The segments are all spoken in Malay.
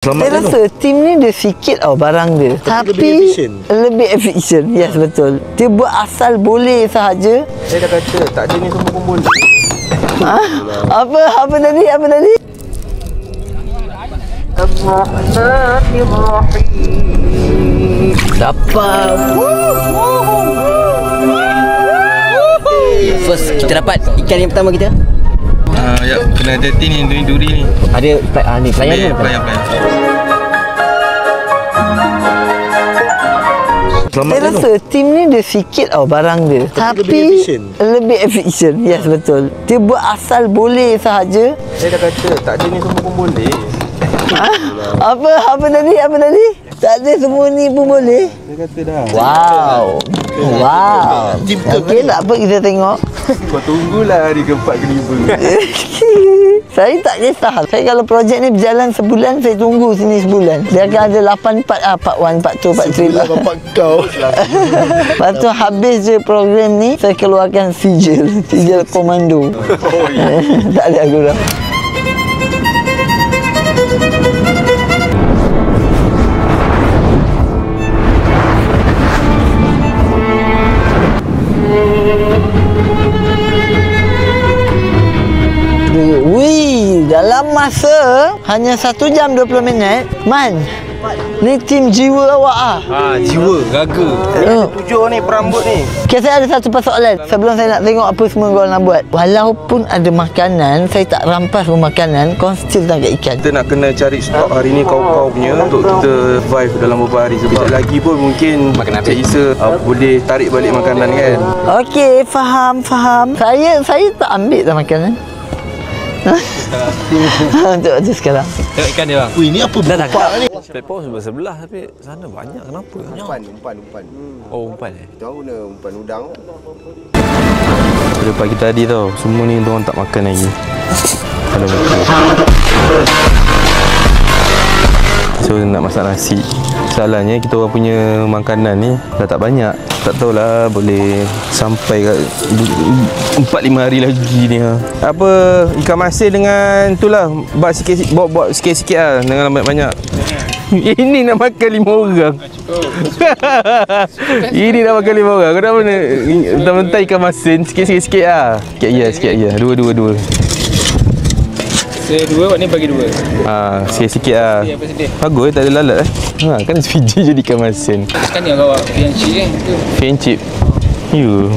Saya rasa tim ni dia sikit barang dia. Tapi lebih efisien. Yes, betul. Dia buat asal boleh sahaja. Saya dah kata tak ada ni semua pun boleh. Apa tadi? Dapat. First kita dapat ikan yang pertama kita. Ya, kena hati-hati ni, duri ni. Ada ni pelayan. Saya rasa tim ni dia sikit barang dia. Tapi lebih efisien. Yes, betul. Dia buat asal boleh sahaja. Saya dah kata tak ada ni semua pun boleh. Apa tadi? Tak ada semua ni pun boleh. Saya kata dah. Wow. Okey, tak apa, kita tengok. Kau tunggulah hari ke-4 ke-5. Saya tak kisah. Saya kalau projek ni berjalan sebulan, saya tunggu sini sebulan. Dia akan ada 8 part, part 1, part 2, part 3. Bapak kau. Lepas tu habis je program ni, saya keluarkan sijil komando. Tak ada aku dah. Wih, dalam masa hanya 1 jam 20 minit, Man, ni tim jiwa awak Jiwa, raga. Ada 7 ni perambut ni. Okay, saya ada satu persoalan sebelum saya nak tengok apa semua kau nak buat. Walaupun ada makanan, saya tak rampas pun makanan, kau still tangkap ikan. Kita nak kena cari stok hari ni kau punya untuk kita survive dalam beberapa hari. Sekejap lagi pun mungkin Cik Isa boleh tarik balik makanan kan. Okey, faham. Saya tak ambil dah makanan. Tengok sekarang. Tengok ikan dia bang. Wih, ni apa berapa ni? Pepper sebelah tapi sana banyak, kenapa? Umpan. Oh, umpan Tahu guna umpan udang. Pada pagi tadi tau, semua ni diorang tak makan lagi. Kalau makan. So nak masak nasi. Salahnya kita orang punya makanan ni dah tak banyak. Tak tahulah boleh sampai 4-5 hari lagi ni. Apa ikan masin dengan itulah buat sikit-sikit lah, dengan banyak. Ini nak makan 5 orang. Ini nak makan 5 orang. Kau dah mana mentah-mentah ikan masin sikit-sikit lah. Sikit ya. Dua. Saya 2, ni bagi 2. Sikit-sikit lah. Bagus, tak ada lalat kan sebiji jadi ikan masin. Sekarang ni kau fish and chip kan? Fish and chip. You.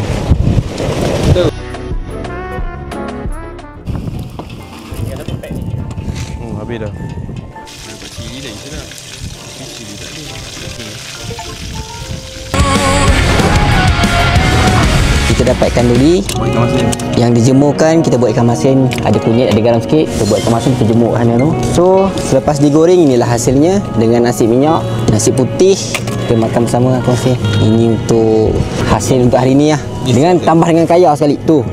Habis dah. Kita dapatkan duri yang dijemurkan, kita buat ikan masin, ada kunyit, ada garam sikit, kita buat ikan masin, kita jemur sana tu. So selepas digoreng, inilah hasilnya dengan nasi minyak, nasi putih. Kita makan bersama kongsi. Ini untuk hasil untuk hari ni lah. Dengan tambah dengan kaya sekali tu.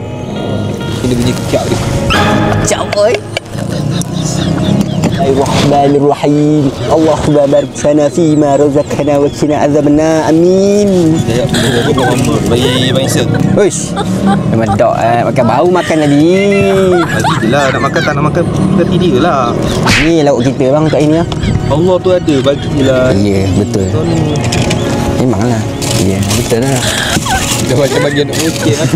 Kita bunyi kecap dia. Kecap boy. Bismillahirrahmanirrahim. Allahumma barik lana fi ma razaqtana wa qina azabannar. Amin. Bagi Isa. Uish. Memang dok makan bau makan tadi. Bagilah nak makan tak nak makan berarti dia lah. Ni lauk kita bang kat ini lah. Allah tu ada bagilah. Ya, betul. Memanglah. Ya, betul lah. Dah macam bagian nak mungkin lah.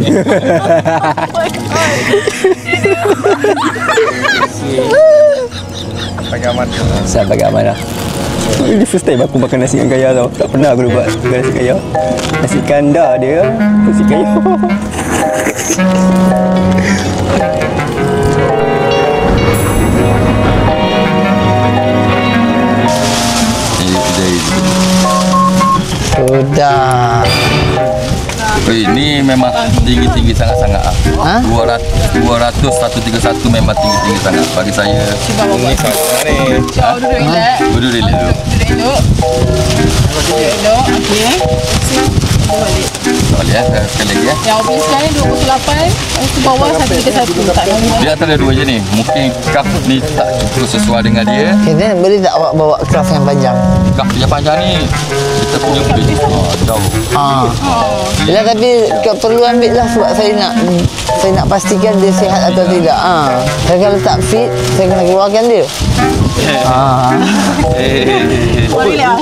Sampai mana? Ini first time aku makan nasi ikan kaya tau. Tak pernah aku buat nasi kaya. Nasi kandar dia, nasi kaya. Sudah. Ini memang tinggi-tinggi sangat-sangat. 200 131 memang tinggi-tinggi sangat bagi saya. Ini sangat ni. Duduk dulu. Okey. Boleh sekali lagi ya. Yang obvious sekarang ni 208, ke bawah 131 tak tahu. Dia antara dua je ni. Mungkin kaf ni tak cukup sesuai dengan dia. Okay, boleh tak awak bawa craft yang panjang? Kaf yang panjang ni kita punya boleh jauh. Ya, tapi kau perlu ambil lah sebab saya nak pastikan dia sihat atau tidak. Saya kalau tak fit, saya kena keluarkan dia. Boleh lah.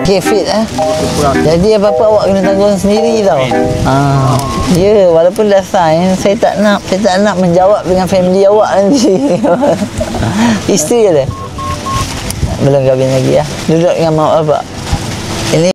Okay, fit Jadi apa-apa awak kena tanggung sendiri tau. Ya, walaupun dah sign, saya tak nak menjawab dengan family awak nanti. Isteri ada? Belum kahwin lagi ya. Duduk dengan mak bapak.